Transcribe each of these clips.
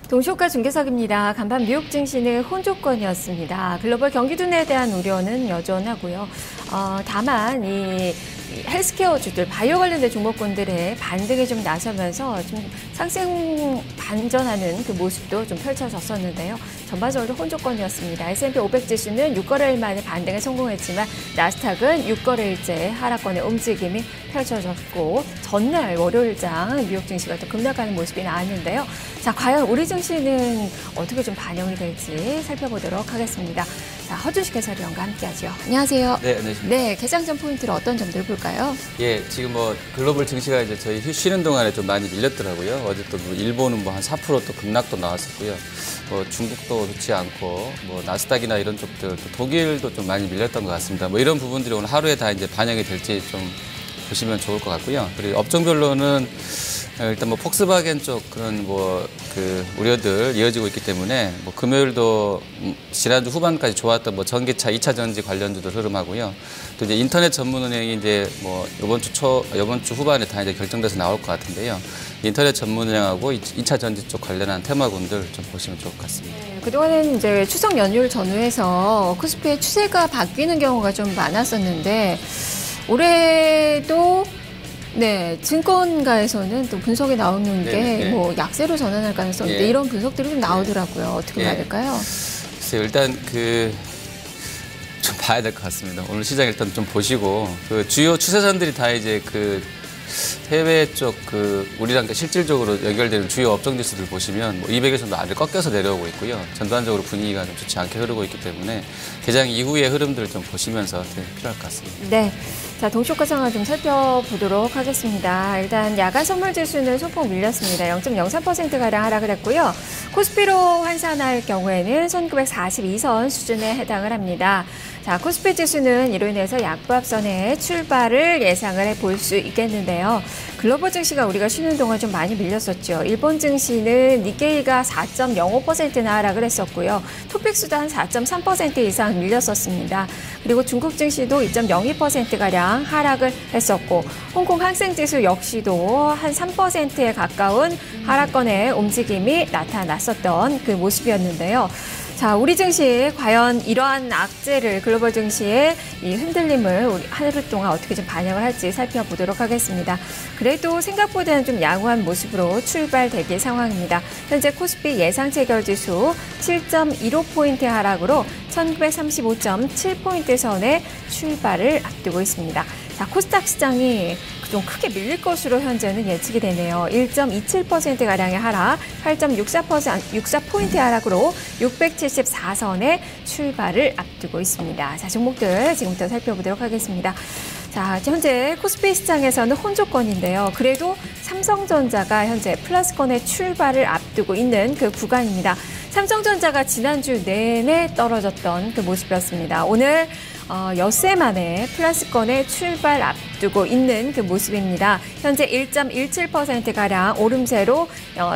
동시효과 중개석입니다. 간밤 뉴욕 증시는 혼조권이었습니다. 글로벌 경기둔에 대한 우려는 여전하고요. 다만 이 헬스케어주들, 바이오 관련된 종목군들의 반등이 좀 나서면서 좀 상승 반전하는 그 모습도 좀 펼쳐졌었는데요. 전반적으로 혼조권이었습니다. S&P 500 지수는 6거래일 만에 반등에 성공했지만 나스닥은 6거래일째 하락권의 움직임이 펼쳐졌고 전날 월요일장 뉴욕 증시가 또 급락하는 모습이 나왔는데요. 자, 과연 우리 증시는 어떻게 좀 반영이 될지 살펴보도록 하겠습니다. 자, 허준식 해설위원과 함께하죠. 안녕하세요. 네, 안녕하십니까. 네, 개장 전 포인트로 어떤 점들 볼까요? 예, 지금 글로벌 증시가 이제 저희 쉬는 동안에 좀 많이 밀렸더라고요. 어제 또 일본은 한 4% 또 급락도 나왔었고요. 중국도 좋지 않고 나스닥이나 이런 쪽들, 또 독일도 좀 많이 밀렸던 것 같습니다. 이런 부분들이 오늘 하루에 다 이제 반영이 될지 좀 보시면 좋을 것 같고요. 그리고 업종별로는 일단 폭스바겐 쪽 그런 우려들 이어지고 있기 때문에 금요일도 지난주 후반까지 좋았던 전기차 2차 전지 관련주들 흐름하고요. 또 이제 인터넷 전문은행이 이제 이번 주 후반에 다 이제 결정돼서 나올 것 같은데요. 인터넷 전문은행하고 2차 전지 쪽 관련한 테마군들 좀 보시면 좋을 것 같습니다. 네, 그동안은 이제 추석 연휴를 전후해서 코스피의 추세가 바뀌는 경우가 좀 많았었는데 올해도 네, 증권가에서는 또 분석이 나오는 게 약세로 전환할 가능성이 있는데 이런 분석들이 좀 나오더라고요. 어떻게 봐야 될까요? 글쎄요, 일단 좀 봐야 될 것 같습니다. 오늘 시장 일단 좀 보시고 주요 추세선들이 다 이제 해외 쪽 우리랑 실질적으로 연결되는 주요 업종 지수들 보시면 200에서도 아래를 꺾여서 내려오고 있고요. 전반적으로 분위기가 좀 좋지 않게 흐르고 있기 때문에 개장 이후의 흐름들을 좀 보시면서 필요할 것 같습니다. 네. 자, 동시효과 상황 좀 살펴보도록 하겠습니다. 일단 야간 선물 지수는 소폭 밀렸습니다. 0.03%가량 하락을 했고요. 코스피로 환산할 경우에는 1942선 수준에 해당을 합니다. 자, 코스피 지수는 이로 인해서 약보합선의 출발을 예상을 해볼 수 있겠는데요. 글로벌 증시가 우리가 쉬는 동안 좀 많이 밀렸었죠. 일본 증시는 니케이가 4.05%나 하락을 했었고요. 토픽스도 한 4.3% 이상 밀렸었습니다. 그리고 중국 증시도 2.02%가량 하락을 했었고 홍콩 항생지수 역시도 한 3%에 가까운 하락권의 움직임이 나타났었던 그 모습이었는데요. 자, 우리 증시 과연 이러한 악재를 글로벌 증시의 이 흔들림을 우리 하루 동안 어떻게 좀 반영을 할지 살펴보도록 하겠습니다. 그래도 생각보다는 좀 양호한 모습으로 출발되길 상황입니다. 현재 코스피 예상 체결 지수 7.15포인트 하락으로 1935.7포인트 선에 출발을 앞두고 있습니다. 자, 코스닥 시장이 좀 크게 밀릴 것으로 현재는 예측이 되네요. 1.27%가량의 하락, 8.64포인트 하락으로 674선에 출발을 앞두고 있습니다. 자, 종목들 지금부터 살펴보도록 하겠습니다. 자, 현재 코스피 시장에서는 혼조권인데요. 그래도 삼성전자가 현재 플러스권의 출발을 앞두고 있는 그 구간입니다. 삼성전자가 지난주 내내 떨어졌던 그 모습이었습니다. 오늘 엿새 만에 플러스권의 출발 앞두고 있는 그 모습입니다. 현재 1.17%가량 오름세로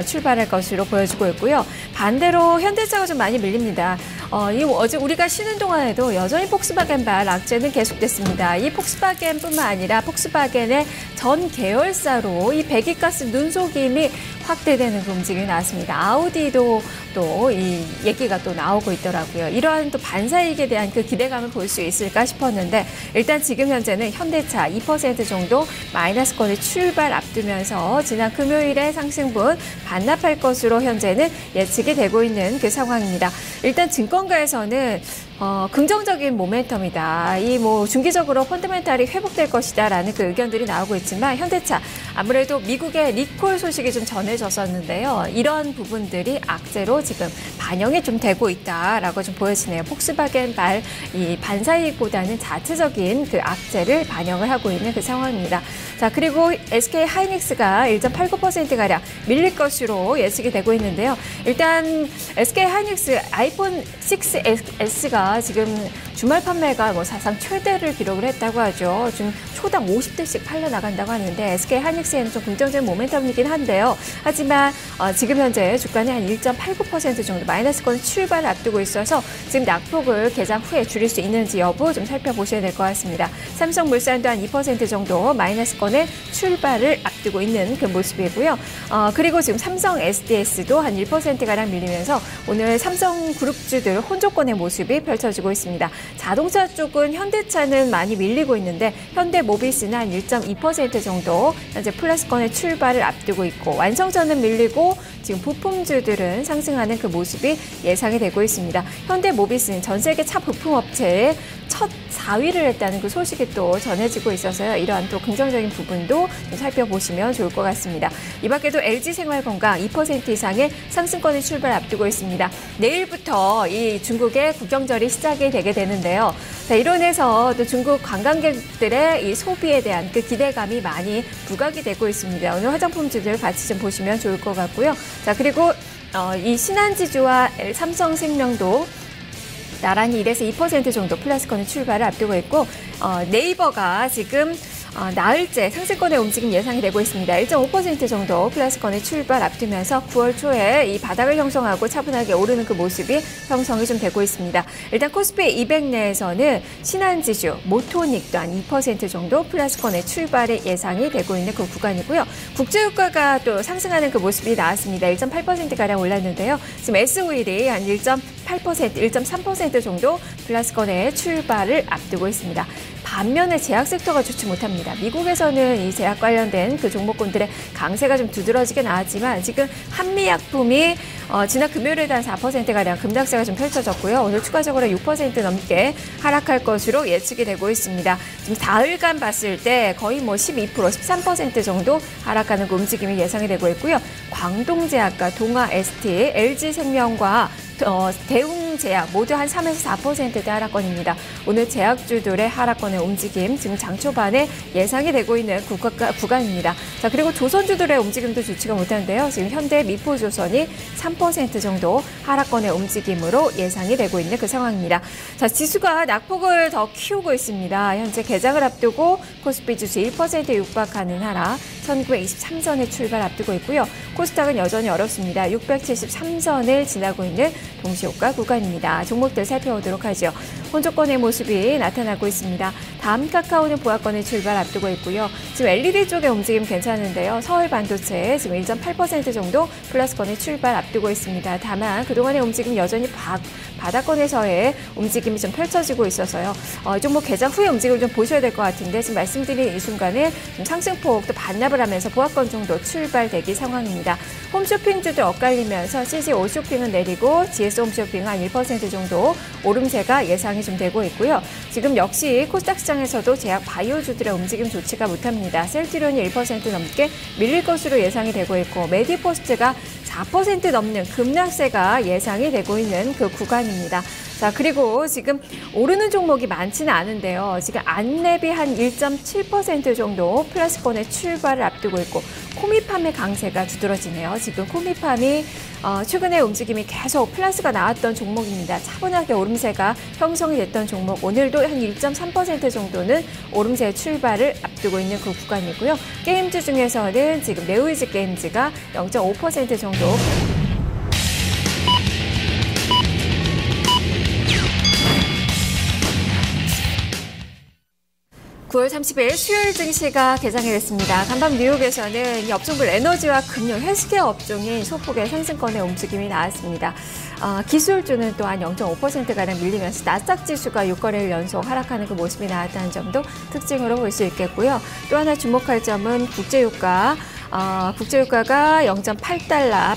출발할 것으로 보여지고 있고요. 반대로 현대차가 좀 많이 밀립니다. 어제 우리가 쉬는 동안에도 여전히 폭스바겐발 악재는 계속됐습니다. 이 폭스바겐뿐만 아니라 폭스바겐의 전 계열사로 이 배기가스 눈속임이 확대되는 그 움직임이 나왔습니다. 아우디도 또 이 얘기가 또 나오고 있더라고요. 이러한 또 반사이익에 대한 그 기대감을 볼 수 있을까 싶었는데 일단 지금 현재는 현대차 2% 정도 마이너스권의 출발 앞두면서 지난 금요일에 상승분 반납할 것으로 현재는 예측이 되고 있는 그 상황입니다. 일단 증권가에서는 긍정적인 모멘텀이다. 이 중기적으로 펀더멘탈이 회복될 것이다라는 그 의견들이 나오고 있지만 현대차 아무래도 미국의 리콜 소식이 좀 전해졌었는데요. 이런 부분들이 악재로 지금 반영이 좀 되고 있다라고 좀 보여지네요. 폭스바겐발 이 반사이익보다는 자체적인 그 악재를 반영을 하고 있는 그 상황입니다. 자, 그리고 SK 하이닉스가 1.89%가량 밀릴 것으로 예측이 되고 있는데요. 일단 SK 하이닉스 아이폰 6S가 지금 주말 판매가 뭐 사상 최대를 기록을 했다고 하죠. 지금 초당 50대씩 팔려 나간다고 하는데 SK 하이닉스에는 좀 긍정적인 모멘텀이긴 한데요. 하지만 지금 현재 주가는 한 1.89% 정도 마이너스권 출발을 앞두고 있어서 지금 낙폭을 개장 후에 줄일 수 있는지 여부 좀 살펴보셔야 될 것 같습니다. 삼성물산도 한 2% 정도 마이너스권의 출발을 앞두고 있는 그 모습이고요. 그리고 지금 삼성 SDS도 한 1%가량 밀리면서 오늘 삼성그룹주들 혼조권의 모습이 펼쳐지고 있습니다. 자동차 쪽은 현대차는 많이 밀리고 있는데 현대모비스는 한 1.2% 정도 현재 플러스권의 출발을 앞두고 있고 완성차는 밀리고 지금 부품주들은 상승하는 그 모습이 예상이 되고 있습니다. 현대모비스는 전 세계 차 부품업체의 첫 4위를 했다는 그 소식이 또 전해지고 있어서요. 이러한 또 긍정적인 부분도 좀 살펴보시면 좋을 것 같습니다. 이 밖에도 LG생활건강 2% 이상의 상승권의 출발 앞두고 있습니다. 내일부터 이 중국의 국경절이 시작이 되게 되는데요. 자, 이론에서 또 중국 관광객들의 이 소비에 대한 그 기대감이 많이 부각이 되고 있습니다. 오늘 화장품주들 같이 좀 보시면 좋을 것 같고요. 자, 그리고 이 신한지주와 삼성생명도 나란히 1에서 2% 정도 플러스권의 출발을 앞두고 있고 네이버가 지금 나흘째 상승권의 움직임 예상이 되고 있습니다. 1.5% 정도 플러스권의 출발 앞두면서 9월 초에 이 바닥을 형성하고 차분하게 오르는 그 모습이 형성이 좀 되고 있습니다. 일단 코스피 200 내에서는 신한지주, 모토닉 또한 2% 정도 플러스권의 출발이 예상이 되고 있는 그 구간이고요. 국제유가가 또 상승하는 그 모습이 나왔습니다. 1.8%가량 올랐는데요. 지금 S-오일이 한 1.8%, 1.3% 정도 플러스권의 출발을 앞두고 있습니다. 반면에 제약 섹터가 좋지 못합니다. 미국에서는 이 제약 관련된 그 종목군들의 강세가 좀 두드러지게 나왔지만 지금 한미약품이 지난 금요일에 대한 4%가량 급락세가 좀 펼쳐졌고요. 오늘 추가적으로 6% 넘게 하락할 것으로 예측이 되고 있습니다. 지금 사흘간 봤을 때 거의 뭐 12%, 13% 정도 하락하는 그 움직임이 예상이 되고 있고요. 광동제약과 동아ST, LG생명과 대웅제약 모두 한 3에서 4%대 하락권입니다. 오늘 제약주들의 하락권의 움직임 지금 장 초반에 예상이 되고 있는 구간입니다. 자, 그리고 조선주들의 움직임도 좋지가 못한데요. 지금 현대 미포조선이 3% 정도 하락권의 움직임으로 예상이 되고 있는 그 상황입니다. 자, 지수가 낙폭을 더 키우고 있습니다. 현재 개장을 앞두고 코스피 지수 1% 육박하는 하락 1923선의 출발 앞두고 있고요. 코스닥은 여전히 어렵습니다. 673선을 지나고 있는 동시효과 구간입니다. 종목들 살펴보도록 하죠. 혼조권의 모습이 나타나고 있습니다. 다음 카카오는 보합권의 출발 앞두고 있고요. 지금 LED 쪽의 움직임 괜찮은데요. 서울반도체 지금 1.8% 정도 플러스권의 출발 앞두고 있습니다. 다만 그동안의 움직임 여전히 바닥권에서의 움직임이 좀 펼쳐지고 있어서요. 종목 개장 후에 움직임을 좀 보셔야 될 것 같은데 지금 말씀드린 이 순간에 좀 상승폭 또 반납을 하면서 보합권 정도 출발되기 상황입니다. 홈쇼핑주도 엇갈리면서 CG 오쇼핑은 내리고 GS 홈쇼핑은 한 1% 정도 오름세가 예상이 좀 되고 있고요. 지금 역시 코스닥 시장에서도 제약 바이오주들의 움직임 좋지가 못합니다. 셀트리온이 1% 넘게 밀릴 것으로 예상이 되고 있고 메디포스트가 4% 넘는 급락세가 예상이 되고 있는 그 구간입니다. 자, 그리고 지금 오르는 종목이 많지는 않은데요. 지금 안랩이 한 1.7% 정도 플러스권의 출발을 앞두고 있고 코미팜의 강세가 두드러지네요. 지금 코미팜이 최근에 움직임이 계속 플러스가 나왔던 종목입니다. 차분하게 오름세가 형성이 됐던 종목 오늘도 한 1.3% 정도는 오름세의 출발을 앞두고 있는 그 구간이고요. 게임주 중에서는 지금 네오이즈 게임즈가 0.5% 정도 9월 30일 수요일 증시가 개장이 됐습니다. 간밤 뉴욕에서는 이 업종별 에너지와 금융, 헬스케어 업종이 소폭의 상승권의 움직임이 나왔습니다. 기술주는 또한 0.5%가량 밀리면서 나스닥 지수가 6거래일 연속 하락하는 그 모습이 나왔다는 점도 특징으로 볼 수 있겠고요. 또 하나 주목할 점은 국제유가. 국제유가가 0.8달러,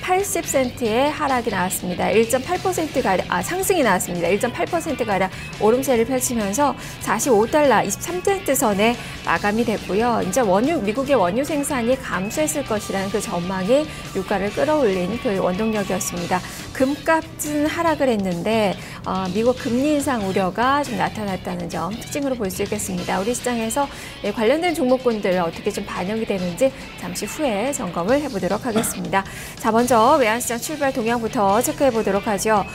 80센트의 하락이 나왔습니다. 1.8%가량, 상승이 나왔습니다. 1.8%가량 오름세를 펼치면서 45달러, 23센트 선에 마감이 됐고요. 이제 미국의 원유 생산이 감소했을 것이라는 그 전망이 유가를 끌어올린 그 원동력이었습니다. 금값은 하락을 했는데 미국 금리 인상 우려가 좀 나타났다는 점 특징으로 볼 수 있겠습니다. 우리 시장에서 관련된 종목군들 어떻게 좀 반영이 되는지 잠시 후에 점검을 해보도록 하겠습니다. 자, 먼저 앞서 외환시장 출발 동향부터 체크해 보도록 하죠.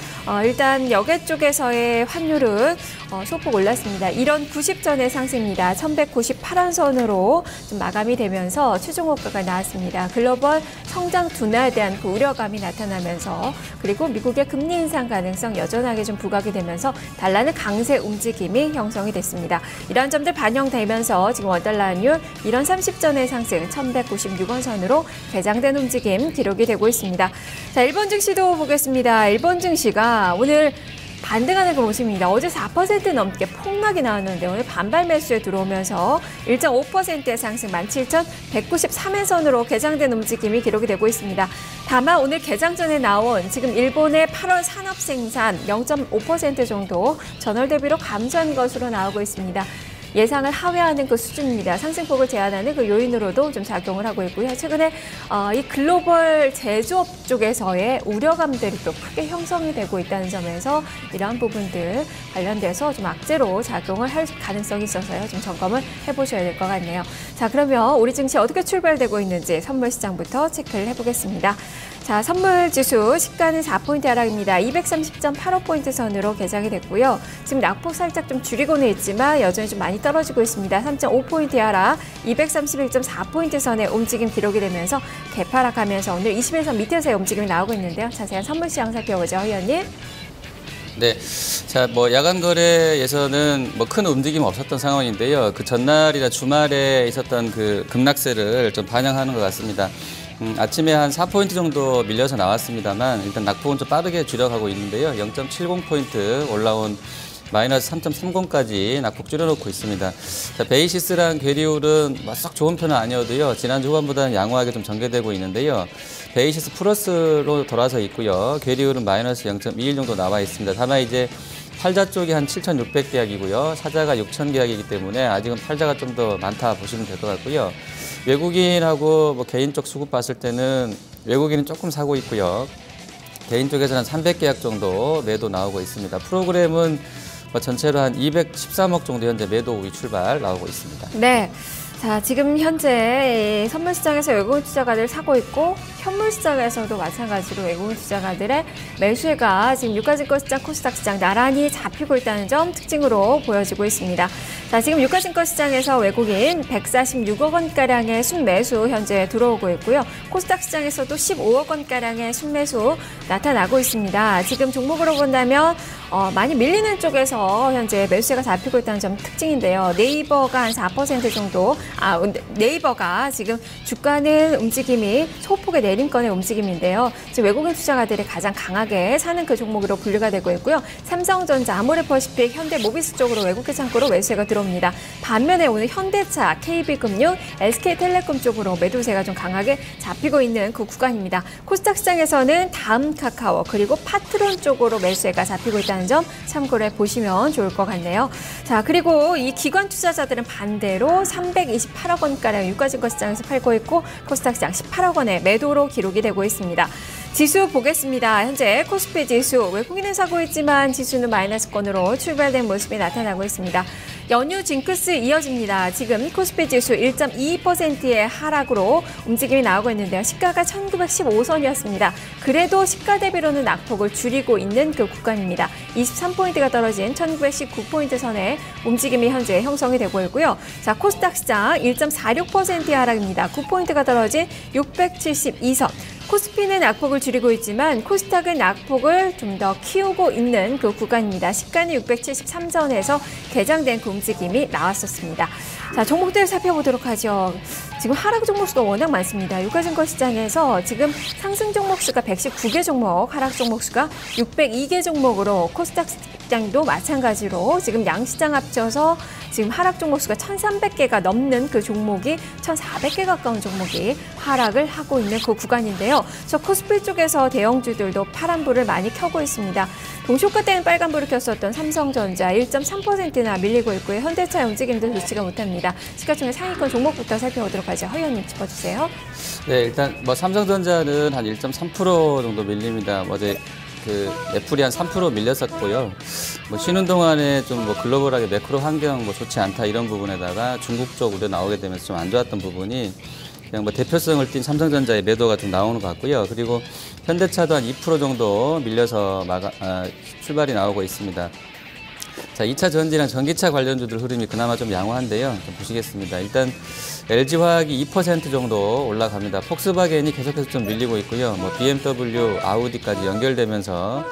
일단 여객 쪽에서의 환율은 소폭 올랐습니다. 1원 90전의 상승입니다. 1198원 선으로 좀 마감이 되면서 최종 호가가 나왔습니다. 글로벌 성장 둔화에 대한 그 우려감이 나타나면서 그리고 미국의 금리 인상 가능성 여전하게 좀 부각이 되면서 달러는 강세 움직임이 형성이 됐습니다. 이러한 점들 반영되면서 지금 원달러 환율 1원 30전의 상승 1196원 선으로 개장된 움직임 기록이 되고 있습니다. 자, 일본 증시도 보겠습니다. 일본 증시가 오늘 반등하는 그 모습입니다. 어제 4% 넘게 폭락이 나왔는데 오늘 반발 매수에 들어오면서 1.5%의 상승 17,193엔선으로 개장된 움직임이 기록이 되고 있습니다. 다만 오늘 개장 전에 나온 지금 일본의 8월 산업 생산 0.5% 정도 전월 대비로 감소한 것으로 나오고 있습니다. 예상을 하회하는 그 수준입니다. 상승폭을 제한하는 그 요인으로도 좀 작용을 하고 있고요. 최근에 이 글로벌 제조업 쪽에서의 우려감들이 또 크게 형성이 되고 있다는 점에서 이러한 부분들 관련돼서 좀 악재로 작용을 할 가능성이 있어서요. 좀 점검을 해보셔야 될 것 같네요. 자, 그러면 우리 증시 어떻게 출발되고 있는지 선물 시장부터 체크를 해보겠습니다. 자, 선물 지수 시가는 4포인트 하락입니다. 230.85포인트 선으로 개장이 됐고요. 지금 낙폭 살짝 좀 줄이고는 있지만 여전히 좀 많이 떨어지고 있습니다. 3.5포인트 하락, 231.4포인트 선의 움직임 기록이 되면서 개파락하면서 오늘 21선 밑에서의 움직임이 나오고 있는데요. 자세한 선물 시장 살펴보죠, 의원님. 네, 자, 야간 거래에서는 큰 움직임 없었던 상황인데요. 그 전날이나 주말에 있었던 그 급락세를 좀 반영하는 것 같습니다. 아침에 한 4포인트 정도 밀려서 나왔습니다만 일단 낙폭은 좀 빠르게 줄여가고 있는데요. 0.70포인트 올라온 마이너스 3.30까지 낙폭 줄여놓고 있습니다. 자, 베이시스랑 괴리율은 썩 좋은 편은 아니어도요. 지난주 후반보다는 양호하게 좀 전개되고 있는데요. 베이시스 플러스로 돌아서 있고요. 괴리율은 마이너스 0.21 정도 나와 있습니다. 다만 이제 팔자 쪽이 한 7,600계약이고요. 사자가 6,000계약이기 때문에 아직은 팔자가 좀 더 많다 보시면 될 것 같고요. 외국인하고 개인 쪽 수급 봤을 때는 외국인은 조금 사고 있고요. 개인 쪽에서는 300계약 정도 매도 나오고 있습니다. 프로그램은 전체로 한 213억 정도 현재 매도 우위 출발 나오고 있습니다. 네. 자, 지금 현재 선물 시장에서 외국인 투자가들 사고 있고 현물 시장에서도 마찬가지로 외국인 투자가들의 매수가 지금 유가증권 시장, 코스닥 시장 나란히 잡히고 있다는 점 특징으로 보여지고 있습니다. 자, 지금 유가증권 시장에서 외국인 146억 원가량의 순매수 현재 들어오고 있고요. 코스닥 시장에서도 15억 원가량의 순매수 나타나고 있습니다. 지금 종목으로 본다면 많이 밀리는 쪽에서 현재 매수세가 잡히고 있다는 점 특징인데요. 네이버가 한 4% 정도, 네이버가 지금 주가는 움직임이 소폭의 내림권의 움직임인데요. 지금 외국인 투자가들이 가장 강하게 사는 그 종목으로 분류가 되고 있고요. 삼성전자, 아모레퍼시픽, 현대모비스 쪽으로 외국계 창고로 매수세가 들어옵니다. 반면에 오늘 현대차, KB금융, SK텔레콤 쪽으로 매도세가 좀 강하게 잡히고 있는 그 구간입니다. 코스닥 시장에서는 다음 카카오 그리고 파트론 쪽으로 매수세가 잡히고 있다는 점 참고를 해보시면 좋을 것 같네요. 자, 그리고 이 기관 투자자들은 반대로 328억 원가량 유가증권 시장에서 팔고 있고 코스닥 시장 18억 원의 매도로 기록이 되고 있습니다. 지수 보겠습니다. 현재 코스피 지수 외국인은 사고 있지만 지수는 마이너스권으로 출발된 모습이 나타나고 있습니다. 연휴 징크스 이어집니다. 지금 코스피 지수 1.22%의 하락으로 움직임이 나오고 있는데요. 시가가 1915선이었습니다. 그래도 시가 대비로는 낙폭을 줄이고 있는 그 구간입니다. 23포인트가 떨어진 1919포인트 선의 움직임이 현재 형성이 되고 있고요. 자, 코스닥 시장 1.46%의 하락입니다. 9포인트가 떨어진 672선. 코스피는 낙폭을 줄이고 있지만 코스닥은 낙폭을 좀 더 키우고 있는 그 구간입니다. 시가는 673선에서 개장된 그 움직임이 나왔었습니다. 자, 종목들 살펴보도록 하죠. 지금 하락 종목 수가 워낙 많습니다. 유가증권 시장에서 지금 상승 종목 수가 119개 종목, 하락 종목 수가 602개 종목으로 코스닥 시장도 마찬가지로 지금 양시장 합쳐서 지금 하락 종목 수가 1,300개가 넘는 그 종목이 1,400개 가까운 종목이 하락을 하고 있는 그 구간인데요. 저 코스피 쪽에서 대형주들도 파란불을 많이 켜고 있습니다. 동시효과 때는 빨간불을 켰었던 삼성전자 1.3%나 밀리고 있고요. 현대차의 움직임도 좋지가 못합니다. 시가총액 상위권 종목부터 살펴보도록 하죠. 허 의원님 짚어주세요. 네, 일단 삼성전자는 한 1.3% 정도 밀립니다. 어제 애플이 한 3% 밀렸었고요. 쉬는 동안에 좀 글로벌하게 매크로 환경 좋지 않다 이런 부분에다가 중국 쪽 우려 나오게 되면서 좀 안 좋았던 부분이 그냥 뭐 대표성을 띈 삼성전자의 매도가 좀 나오는 것 같고요. 그리고 현대차도 한 2% 정도 밀려서 출발이 나오고 있습니다. 자, 2차 전지랑 전기차 관련주들 흐름이 그나마 좀 양호한데요. 좀 보시겠습니다. 일단 LG화학이 2% 정도 올라갑니다. 폭스바겐이 계속해서 좀 밀리고 있고요. 뭐 BMW, 아우디까지 연결되면서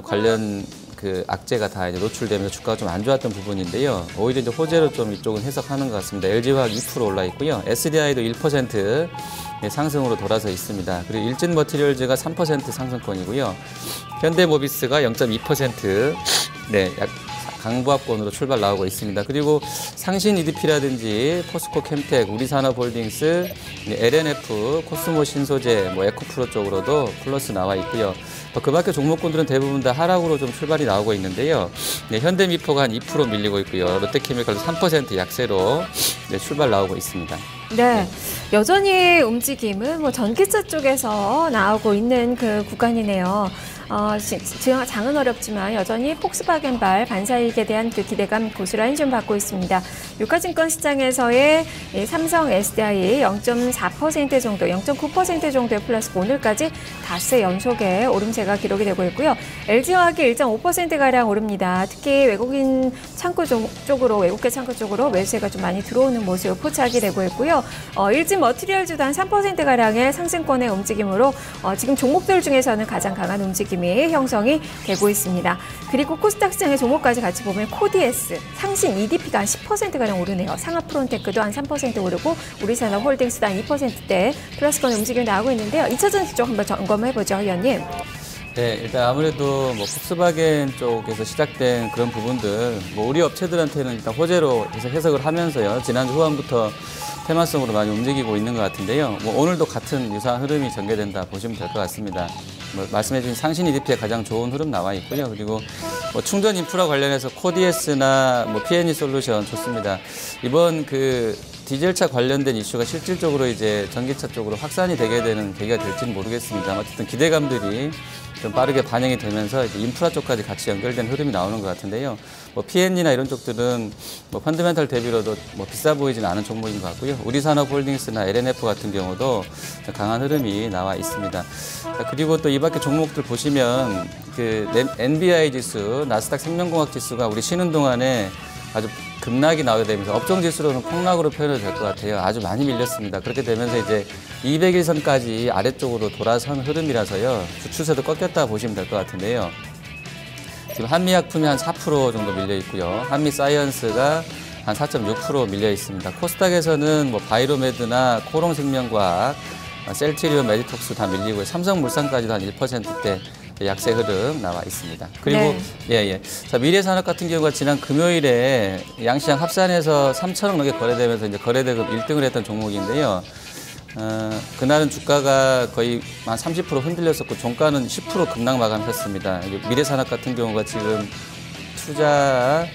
관련 그 악재가 다 이제 노출되면서 주가가 좀 안 좋았던 부분인데요. 오히려 이제 호재로 좀 이쪽은 해석하는 것 같습니다. LG화학 2% 올라 있고요. SDI도 1% 상승으로 돌아서 있습니다. 그리고 일진머티리얼즈가 3% 상승권이고요. 현대모비스가 0.2% 약 강보합권으로 출발 나오고 있습니다. 그리고 상신 EDP라든지 포스코 캠텍, 우리산업홀딩스, LNF, 코스모 신소재, 뭐 에코프로 쪽으로도 플러스 나와 있고요. 그 밖에 종목군들은 대부분 다 하락으로 좀 출발이 나오고 있는데요. 현대미포가 한 2% 밀리고 있고요. 롯데케미칼도 3% 약세로 출발 나오고 있습니다. 네, 여전히 움직임은 뭐 전기차 쪽에서 나오고 있는 그 구간이네요. 장은 어렵지만 여전히 폭스바겐발 반사이익에 대한 그 기대감 고스란히 좀 받고 있습니다. 유가증권 시장에서의 삼성 SDI 0.4% 정도, 0.9% 정도의 플러스고 오늘까지 닷새 연속의 오름세가 기록이 되고 있고요. LG화학이 1.5%가량 오릅니다. 특히 외국인 창구 쪽으로, 외국계 창구 쪽으로 매수세가 좀 많이 들어오는 모습 포착이 되고 있고요. 일진머티리얼즈도 한 3%가량의 상승권의 움직임으로 지금 종목들 중에서는 가장 강한 움직임이 형성이 되고 있습니다. 그리고 코스닥 시장의 종목까지 같이 보면 코디에스, 상신 EDP가 한 10%가량 오르네요. 상하프론테크도 한 3% 오르고 우리산업홀딩스도 한 2%대 플러스권 움직임이 나오고 있는데요. 2차 전지 쪽 한번 점검해보죠, 의원님. 네, 일단 아무래도 뭐 폭스바겐 쪽에서 시작된 그런 부분들, 뭐 우리 업체들한테는 일단 호재로 해석을 하면서요. 지난주 후반부터 테마성으로 많이 움직이고 있는 것 같은데요. 뭐 오늘도 같은 유사한 흐름이 전개된다 보시면 될 것 같습니다. 뭐 말씀해주신 상신 EDP에 가장 좋은 흐름 나와 있고요. 그리고 뭐 충전 인프라 관련해서 코디에스나 뭐 PNE 솔루션 좋습니다. 이번 그 디젤차 관련된 이슈가 실질적으로 이제 전기차 쪽으로 확산이 되게 되는 계기가 될지는 모르겠습니다. 어쨌든 기대감들이 좀 빠르게 반영이 되면서 이제 인프라 쪽까지 같이 연결된 흐름이 나오는 것 같은데요. 뭐 PNE나 이런 쪽들은 뭐 펀드멘탈 대비로도 뭐 비싸 보이지는 않은 종목인 것 같고요. 우리산업홀딩스나 LNF 같은 경우도 강한 흐름이 나와 있습니다. 그리고 또 이 밖에 종목들 보시면 그 NBI 지수, 나스닥 생명공학 지수가 우리 쉬는 동안에 아주 급락이 나오게 되면서 업종 지수로는 폭락으로 표현이 될 것 같아요. 아주 많이 밀렸습니다. 그렇게 되면서 이제 200일선까지 아래쪽으로 돌아선 흐름이라서요. 추세도 꺾였다 보시면 될 것 같은데요. 지금 한미약품이 한 4% 정도 밀려 있고요. 한미사이언스가 한 4.6% 밀려 있습니다. 코스닥에서는 뭐 바이로메드나 코롱생명과학, 셀트리온, 메디톡스 다 밀리고요. 삼성물산까지도 한 1%대 약세 흐름 나와 있습니다. 그리고 자, 미래산업 같은 경우가 지난 금요일에 양시장 합산해서 3천억 넘게 거래되면서 이제 거래대금 1등을 했던 종목인데요. 그날은 주가가 거의 한 30% 흔들렸었고 종가는 10% 급락 마감했습니다. 미래산업 같은 경우가 지금 투자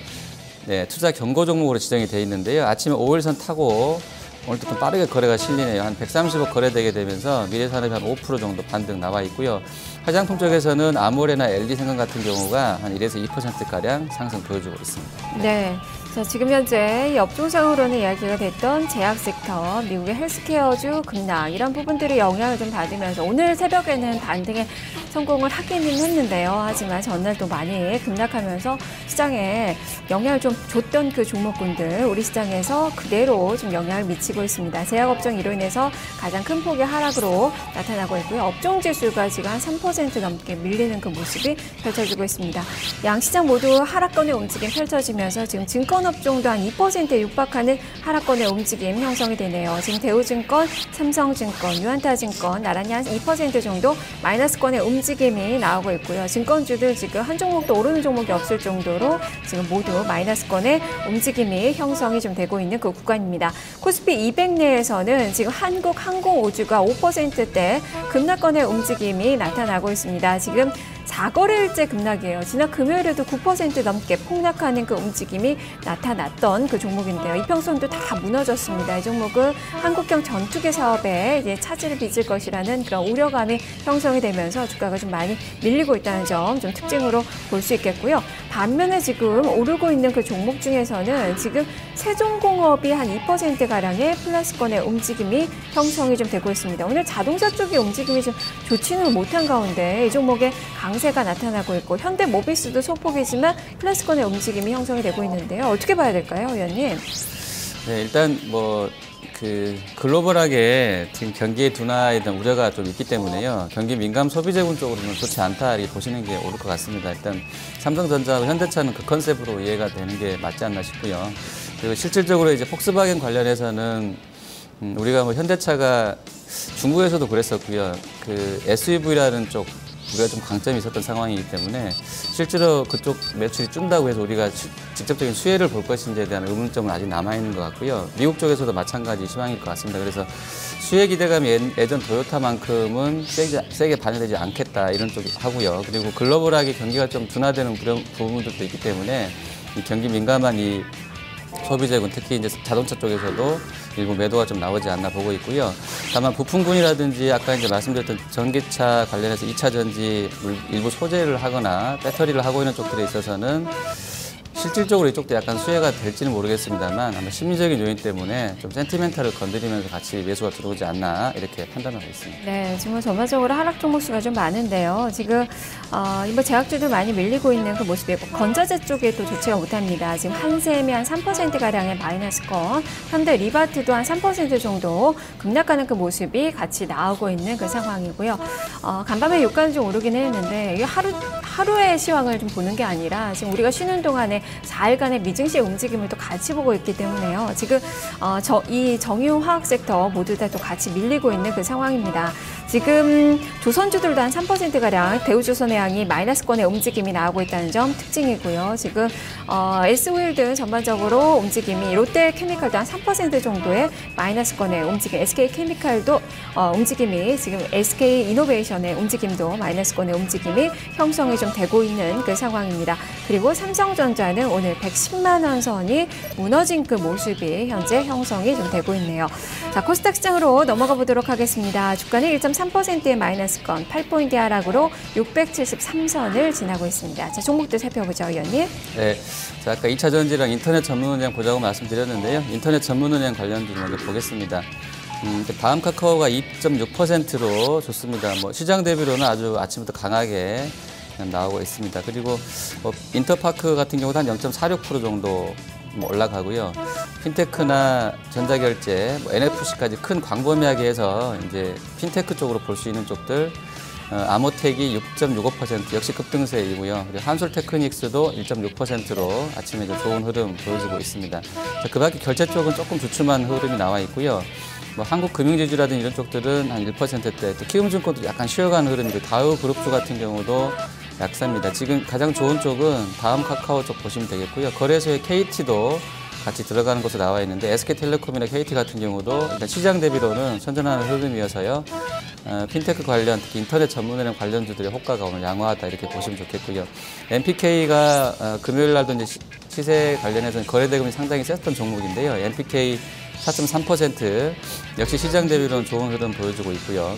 경고 종목으로 지정이 돼 있는데요. 아침에 5일선 타고 오늘도 좀 빠르게 거래가 실리네요. 한 130억 거래되게 되면서 미래산업이 한 5% 정도 반등 나와 있고요. 화장품 쪽에서는 아모레나 LG생명 같은 경우가 한 1에서 2%가량 상승 보여주고 있습니다. 네. 자, 지금 현재 이 업종상으로는 이야기가 됐던 제약 섹터, 미국의 헬스케어주 급락 이런 부분들이 영향을 좀 받으면서 오늘 새벽에는 반등에 성공을 하기는 했는데요. 하지만 전날 또 많이 급락하면서 시장에 영향을 좀 줬던 그 종목군들 우리 시장에서 그대로 좀 영향을 미치고 있습니다. 제약업종 이로 인해서 가장 큰 폭의 하락으로 나타나고 있고요. 업종 지수가 지금 한 3% 넘게 밀리는 그 모습이 펼쳐지고 있습니다. 양 시장 모두 하락권의 움직임 펼쳐지면서 지금 증권업종도 한 2%에 육박하는 하락권의 움직임 형성이 되네요. 지금 대우증권, 삼성증권, 유한타증권 나란히 한 2% 정도 마이너스권의 움직임이 나오고 있고요. 증권주들 지금 한 종목도 오르는 종목이 없을 정도로 지금 모두 마이너스권의 움직임이 형성이 좀 되고 있는 그 구간입니다. 코스피 200 내에서는 지금 한국항공우주가 5%대 급락권의 움직임이 나타나고 있습니다. 지금 4거래일째 급락이에요. 지난 금요일에도 9% 넘게 폭락하는 그 움직임이 나타났던 그 종목인데요. 이평선도 다 무너졌습니다. 이 종목은 한국형 전투기 사업에 이제 차질을 빚을 것이라는 그런 우려감이 형성이 되면서 주가가 좀 많이 밀리고 있다는 점 좀 특징으로 볼 수 있겠고요. 반면에 지금 오르고 있는 그 종목 중에서는 지금 세종공업이 한 2%가량의 플러스권의 움직임이 형성이 좀 되고 있습니다. 오늘 자동차 쪽의 움직임이 좀 좋지는 못한 가운데 이 종목에 강세가 나타나고 있고 현대모비스도 소폭이지만 플러스권의 움직임이 형성이 되고 있는데요. 어떻게 봐야 될까요, 의원님? 네, 일단 글로벌하게 지금 경기의 둔화에 대한 우려가 좀 있기 때문에요. 경기 민감 소비재군 쪽으로는 좋지 않다 이렇게 보시는 게 옳을 것 같습니다. 일단 삼성전자와 현대차는 그 컨셉으로 이해가 되는 게 맞지 않나 싶고요. 그리고 실질적으로 이제 폭스바겐 관련해서는 우리가 뭐 현대차가 중국에서도 그랬었고요. 그 SUV라는 쪽 우리가 좀 강점이 있었던 상황이기 때문에 실제로 그쪽 매출이 준다고 해서 우리가 직접적인 수혜를 볼 것인지에 대한 의문점은 아직 남아있는 것 같고요. 미국 쪽에서도 마찬가지 시황일 것 같습니다. 그래서 수혜 기대감이 예전 토요타만큼은 세게 반영되지 않겠다 이런 쪽이 하고요. 그리고 글로벌하게 경기가 좀 둔화되는 부분들도 있기 때문에 이 경기 민감한 이 소비재군 특히 이제 자동차 쪽에서도 일부 매도가 좀 나오지 않나 보고 있고요. 다만 부품군이라든지 아까 이제 말씀드렸던 전기차 관련해서 2차 전지 일부 소재를 하거나 배터리를 하고 있는 쪽들에 있어서는 실질적으로 이쪽도 약간 수혜가 될지는 모르겠습니다만 아마 심리적인 요인 때문에 좀 센티멘탈을 건드리면서 같이 매수가 들어오지 않나 이렇게 판단하고 있습니다. 네, 지금 전반적으로 하락 종목수가 좀 많은데요. 지금 이번 제약주도 많이 밀리고 있는 그 모습이고 건자재 쪽에 또 좋지가 못합니다. 지금 한샘이 한 3%가량의 마이너스권, 현대 리바트도 한 3% 정도 급락하는 그 모습이 같이 나오고 있는 그 상황이고요. 간밤에 유가는 좀 오르긴 했는데 이게 하루의 시황을 좀 보는 게 아니라 지금 우리가 쉬는 동안에 4일간의 미증시 움직임을 또 같이 보고 있기 때문에요. 지금 이 정유화학 섹터 모두 다 또 같이 밀리고 있는 그 상황입니다. 지금 조선주들도 한 3%가량 대우조선해양이 마이너스권의 움직임이 나오고 있다는 점 특징이고요. 지금 S오일 전반적으로 움직임이 롯데케미칼도 한 3% 정도의 마이너스권의 움직임, SK케미칼도 움직임이 지금 SK이노베이션의 움직임도 마이너스권의 움직임이 형성이 좀 되고 있는 그 상황입니다. 그리고 삼성전자는 오늘 110만 원 선이 무너진 그 모습이 현재 형성이 좀 되고 있네요. 자, 코스닥 시장으로 넘어가 보도록 하겠습니다. 주가는 1.3%의 마이너스권, 8포인트 하락으로 673선을 지나고 있습니다. 자, 종목도 살펴보죠, 의원님. 네, 자, 아까 2차 전지랑 인터넷 전문은행 보자고 말씀드렸는데요. 인터넷 전문은행 관련주 먼저 보겠습니다. 다음 카카오가 2.6%로 좋습니다. 뭐 시장 대비로는 아주 아침부터 강하게 나오고 있습니다. 그리고 인터파크 같은 경우도 한 0.46% 정도 올라가고요. 핀테크나 전자결제, NFC까지 큰 광범위하게 해서 이제 핀테크 쪽으로 볼 수 있는 쪽들, 아모텍이 6.65% 역시 급등세이고요. 그리고 한솔테크닉스도 1.6%로 아침에 좋은 흐름 보여주고 있습니다. 자, 그 밖에 결제 쪽은 조금 주춤한 흐름이 나와 있고요. 뭐 한국금융지주라든지 이런 쪽들은 한 1%대, 또 키움증권도 약간 쉬어가는 흐름인데 다우그룹주 같은 경우도 약세입니다. 지금 가장 좋은 쪽은 다음 카카오 쪽 보시면 되겠고요. 거래소의 KT도 같이 들어가는 것으로 나와 있는데 SK텔레콤이나 KT 같은 경우도 일단 시장 대비로는 선전하는 흐름이어서요. 핀테크 관련, 특히 인터넷 전문은행 관련주들의 호가가 오늘 양호하다 이렇게 보시면 좋겠고요. NPK가 금요일 날도 이제 시세 관련해서는 거래대금이 상당히 셌던 종목인데요. NPK 4.3% 역시 시장 대비로는 좋은 흐름 보여주고 있고요.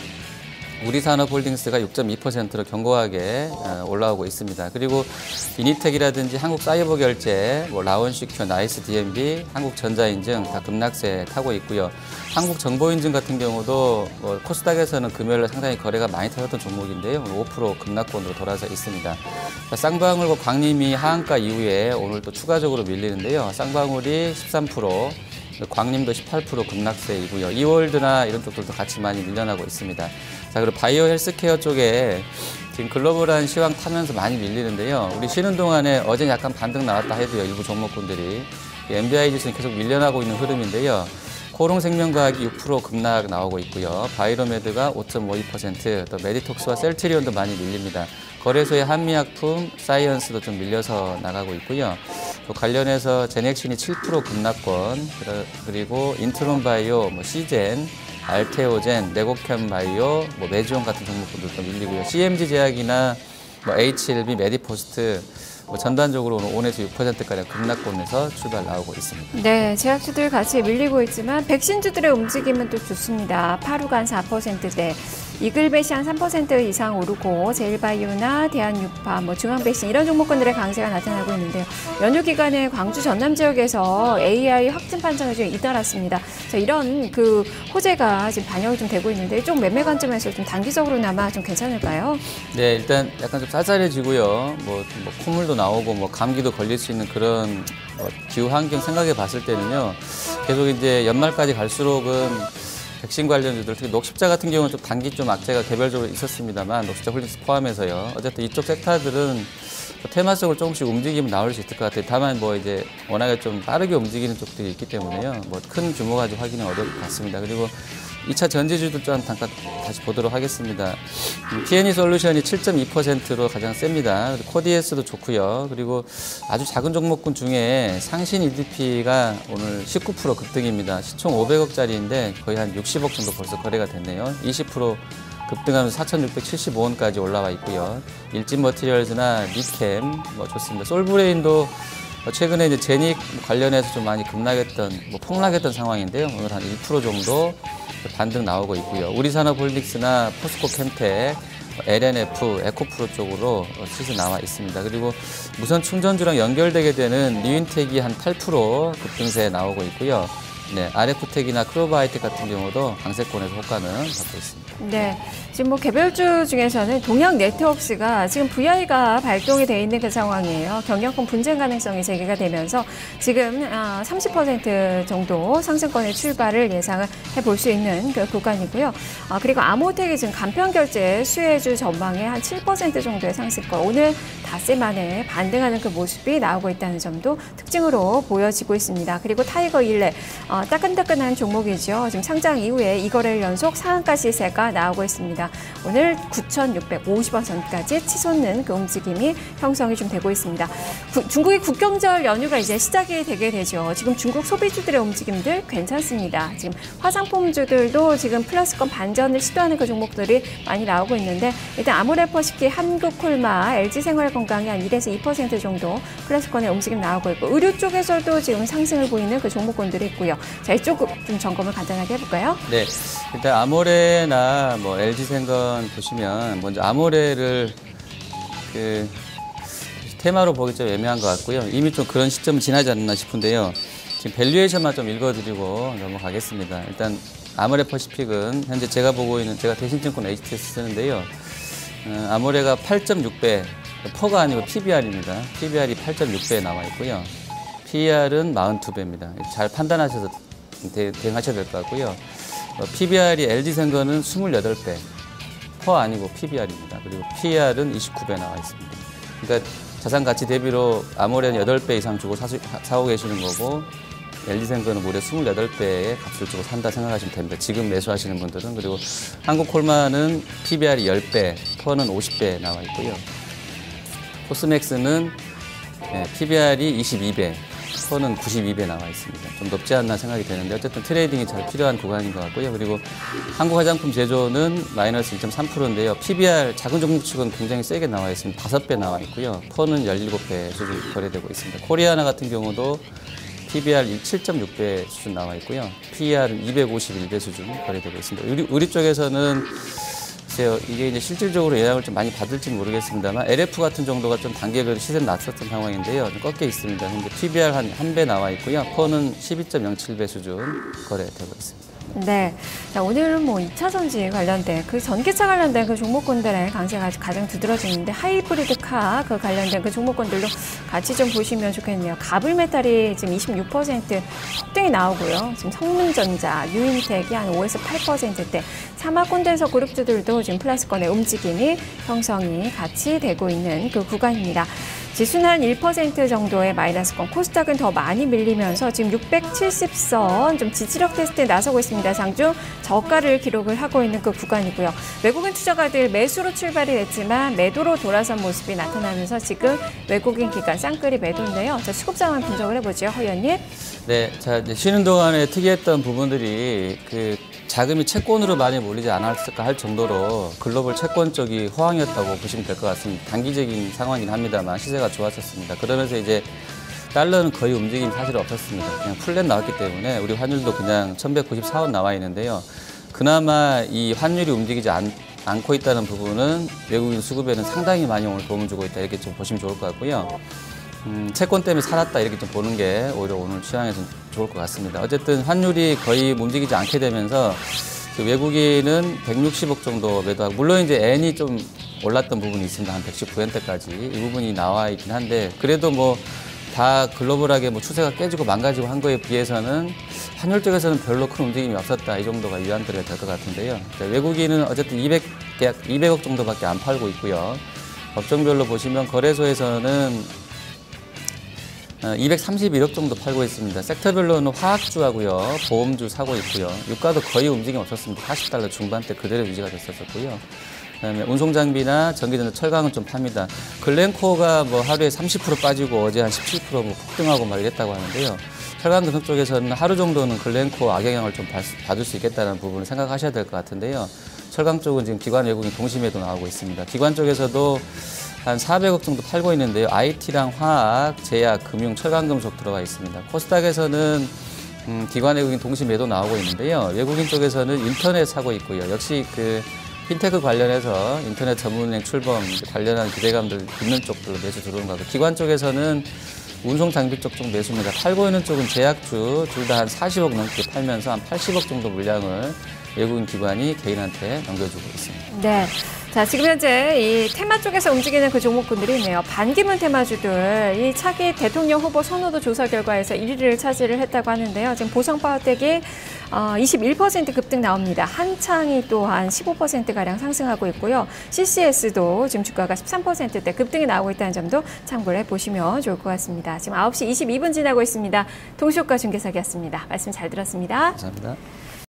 우리산업홀딩스가 6.2%로 견고하게 올라오고 있습니다. 그리고 이니텍이라든지 한국사이버결제, 라온시큐, 나이스DNB, 한국전자인증 다 급락세 타고 있고요. 한국정보인증 같은 경우도 코스닥에서는 금요일에 상당히 거래가 많이 터졌던 종목인데요. 5% 급락권으로 돌아서 있습니다. 쌍방울과 광림이 하한가 이후에 오늘 또 추가적으로 밀리는데요. 쌍방울이 13%, 광림도 18% 급락세이고요. 이월드나 이런 쪽들도 같이 많이 밀려나고 있습니다. 자, 그리고 바이오 헬스케어 쪽에 지금 글로벌한 시황 타면서 많이 밀리는데요. 우리 쉬는 동안에 어제 약간 반등 나왔다 해도요. 일부 종목군들이 MBI 지수는 계속 밀려나고 있는 흐름인데요. 코롱생명과학이 6% 급락 나오고 있고요. 바이로메드가 5.52%, 또 메디톡스와 셀트리온도 많이 밀립니다. 거래소의 한미약품, 사이언스도 좀 밀려서 나가고 있고요. 또 관련해서 제넥신이 7% 급락권, 그리고 인트론바이오, 시젠, 알테오젠, 네고캠바이오, 메지온 같은 종목들도 밀리고요. CMG제약이나 HLB, 메디포스트 전반적으로 5에서 6%가량 급락권에서 출발 나오고 있습니다. 네, 제약주들 같이 밀리고 있지만 백신주들의 움직임은 또 좋습니다. 파루간 4%대. 이글벳이 한 3% 이상 오르고 제일바이오나 대한유파, 중앙백신 이런 종목군들의 강세가 나타나고 있는데요. 연휴 기간에 광주 전남 지역에서 AI 확진 판정이 좀 잇따랐습니다. 자, 이런 그 호재가 지금 반영이 좀 되고 있는데 좀 매매 관점에서 좀 단기적으로나마 좀 괜찮을까요? 네, 일단 약간 좀 쌀쌀해지고요. 콧물도 나오고 감기도 걸릴 수 있는 그런 기후 환경 생각해 봤을 때는요. 계속 이제 연말까지 갈수록은 백신 관련주들, 특히 녹십자 같은 경우는 좀 단기 좀 악재가 개별적으로 있었습니다만 녹십자 홀딩스 포함해서요. 어쨌든 이쪽 섹터들은 테마성을 조금씩 움직이면 나올 수 있을 것 같아요. 다만 이제 워낙에 좀 빠르게 움직이는 쪽들이 있기 때문에요. 큰 규모 가지고 확인은 어려울 것 같습니다. 그리고 2차 전지주도 좀 잠깐 다시 보도록 하겠습니다. P&E 솔루션이 7.2%로 가장 셉니다. 코디에스도 좋고요. 그리고 아주 작은 종목군 중에 상신 EDP가 오늘 19% 급등입니다. 시총 500억짜리인데 거의 한 60억 정도 벌써 거래가 됐네요. 20% 급등하면서 4,675원까지 올라와 있고요. 일진 머티리얼즈나 리캠 좋습니다. 솔브레인도 최근에 이제 제닉 관련해서 좀 많이 급락했던 폭락했던 상황인데요. 오늘 한 1% 정도 반등 나오고 있고요. 우리산업홀릭스나 포스코 캠텍, LNF, 에코프로 쪽으로 시세 나와 있습니다. 그리고 무선 충전주랑 연결되게 되는 리윈텍이 한 8% 급등세 나오고 있고요. 네, RF텍이나 크로바이텍 같은 경우도 강세권에서 호가는 받고 있습니다. 네, 지금 개별주 중에서는 동양 네트워크스가 지금 VI가 발동이 돼 있는 그 상황이에요. 경영권 분쟁 가능성이 제기가 되면서 지금 30% 정도 상승권의 출발을 예상을 해볼 수 있는 그 구간이고요. 그리고 아모텍이 지금 간편결제 수혜주 전망에 한 7% 정도의 상승권, 오늘 닷새 만에 반등하는 그 모습이 나오고 있다는 점도 특징으로 보여지고 있습니다. 그리고 타이거 일레, 따끈따끈한 종목이죠. 지금 상장 이후에 2거래일 연속 상한가 시세가 나오고 있습니다. 오늘 9,650원 선까지 치솟는 그 움직임이 형성이 좀 되고 있습니다. 중국의 국경절 연휴가 이제 시작이 되게 되죠. 지금 중국 소비주들의 움직임들 괜찮습니다. 지금 화장품주들도 지금 플러스권 반전을 시도하는 그 종목들이 많이 나오고 있는데 일단 아모레퍼시티, 한국콜마, LG생활건강이 한 1에서 2% 정도 플러스권의 움직임 나오고 있고 의류 쪽에서도 지금 상승을 보이는 그 종목군들이 있고요. 자, 이쪽 좀 점검을 간단하게 해볼까요? 네, 일단 아모레나 LG생건 보시면 먼저 아모레를 테마로 보기 좀 애매한 것 같고요. 이미 좀 그런 시점은 지나지 않나 싶은데요. 지금 밸류에이션만 좀 읽어드리고 넘어가겠습니다. 일단 아모레퍼시픽은 현재 제가 보고 있는, 제가 대신증권 HTS 쓰는데요. 아모레가 8.6배, 퍼가 아니고 PBR입니다. PBR이 8.6배에 나와 있고요. PER은 42배입니다. 잘 판단하셔서 대응하셔야 될 것 같고요. PBR이 LG생건은 28배, 퍼 아니고 PBR입니다. 그리고 PER은 29배 나와 있습니다. 그러니까 자산가치 대비로 아모레는 8배 이상 주고 사고 계시는 거고 LG생건은 무려 28배의 값을 주고 산다 생각하시면 됩니다. 지금 매수하시는 분들은. 그리고 한국콜마는 PBR이 10배, 퍼는 50배 나와 있고요. 코스맥스는 PBR이 22배, 퍼는 92배 나와 있습니다. 좀 높지 않나 생각이 되는데 어쨌든 트레이딩이 잘 필요한 구간인 것 같고요. 그리고 한국화장품 제조는 마이너스 1.3%인데요. PBR 작은 종목 측은 굉장히 세게 나와 있습니다. 5배 나와 있고요. 퍼는 17배 수준 거래되고 있습니다. 코리아나 같은 경우도 PBR 7.6배 수준 나와 있고요. PER은 251배 수준 거래되고 있습니다. 우리 쪽에서는 이게 이제 실질적으로 영향을 좀 많이 받을지는 모르겠습니다만 LF 같은 정도가 좀 단계별로 시세는 낮췄던 상황인데요. 좀 꺾여 있습니다. 현재 PBR 한 배 나와 있고요. 퍼는 12.07배 수준 거래되고 있습니다. 네. 자, 오늘은 2차 전지 관련된 전기차 관련된 그 종목군들의 강세가 가장 두드러지는데 하이브리드카 그 관련된 그 종목군들도 같이 좀 보시면 좋겠네요. 가불메탈이 지금 26% 폭등이 나오고요. 지금 성능전자, 유인텍이 한 5에서 8%대, 사마콘덴서 그룹주들도 지금 플러스권의 움직임이 형성이 같이 되고 있는 그 구간입니다. 지수는 한 1% 정도의 마이너스권, 코스닥은 더 많이 밀리면서 지금 670선 좀 지지력 테스트에 나서고 있습니다. 장중 저가를 기록을 하고 있는 그 구간이고요. 외국인 투자가들 매수로 출발이 됐지만 매도로 돌아선 모습이 나타나면서 지금 외국인 기관 쌍끌이 매도인데요. 자, 수급 상황 분석을 해보죠, 허연님. 네, 자, 이제 쉬는 동안에 특이했던 부분들이 자금이 채권으로 많이 몰리지 않았을까 할 정도로 글로벌 채권 쪽이 호황이었다고 보시면 될 것 같습니다. 단기적인 상황이긴 합니다만 시세가 좋았었습니다. 그러면서 이제 달러는 거의 움직임이 사실 없었습니다. 그냥 플랫 나왔기 때문에 우리 환율도 그냥 1194원 나와 있는데요. 그나마 이 환율이 움직이지 않고 있다는 부분은 외국인 수급에는 상당히 많이 오늘 도움을 주고 있다 이렇게 좀 보시면 좋을 것 같고요. 채권 때문에 살았다 이렇게 좀 보는 게 오히려 오늘 시장에서는 좋을 것 같습니다. 어쨌든 환율이 거의 움직이지 않게 되면서 그 외국인은 160억 정도 매도하고, 물론 이제 엔이 좀 올랐던 부분이 있습니다. 한 119엔대까지 이 부분이 나와 있긴 한데, 그래도 뭐 다 글로벌하게 뭐 추세가 깨지고 망가지고 한 거에 비해서는 환율 쪽에서는 별로 큰 움직임이 없었다, 이 정도가 위안들어야 될 것 같은데요. 외국인은 어쨌든 200억 정도밖에 안 팔고 있고요. 업종별로 보시면 거래소에서는 231억 정도 팔고 있습니다. 섹터별로는 화학주하고요, 보험주 사고 있고요. 유가도 거의 움직임 없었습니다. 40달러 중반대 그대로 유지가 됐었고요. 그다음에 운송장비나 전기전자, 철강은 좀 팝니다. 글렌코어가 뭐 하루에 30% 빠지고 어제 한 17% 뭐 폭등하고 막 이랬다고 하는데요. 철강금속 쪽에서는 하루 정도는 글렌코어 악영향을 좀 받을 수 있겠다는 부분을 생각하셔야 될 것 같은데요. 철강 쪽은 지금 기관 외국인 동심에도 나오고 있습니다. 기관 쪽에서도 한 400억 정도 팔고 있는데요. IT랑 화학, 제약, 금융, 철강금속 들어가 있습니다. 코스닥에서는 기관 외국인 동시 매도 나오고 있는데요. 외국인 쪽에서는 인터넷 사고 있고요. 역시 그 핀테크 관련해서 인터넷 전문은행 출범 관련한 기대감들 있는 쪽들로 매수 들어오는 것 같고, 기관 쪽에서는 운송 장비 쪽 매수입니다. 팔고 있는 쪽은 제약주 둘 다 한 40억 넘게 팔면서 한 80억 정도 물량을 외국인 기관이 개인한테 넘겨주고 있습니다. 네. 자, 지금 현재 이 테마 쪽에서 움직이는 그 종목군들이 있네요. 반기문 테마주들, 이 차기 대통령 후보 선호도 조사 결과에서 1위를 차지를 했다고 하는데요. 지금 보성파워텍이 21% 급등 나옵니다. 한창이 또한 15%가량 상승하고 있고요. CCS도 지금 주가가 13%대 급등이 나오고 있다는 점도 참고를 해보시면 좋을 것 같습니다. 지금 9시 22분 지나고 있습니다. 동시효과 중개사기였습니다. 말씀 잘 들었습니다. 감사합니다.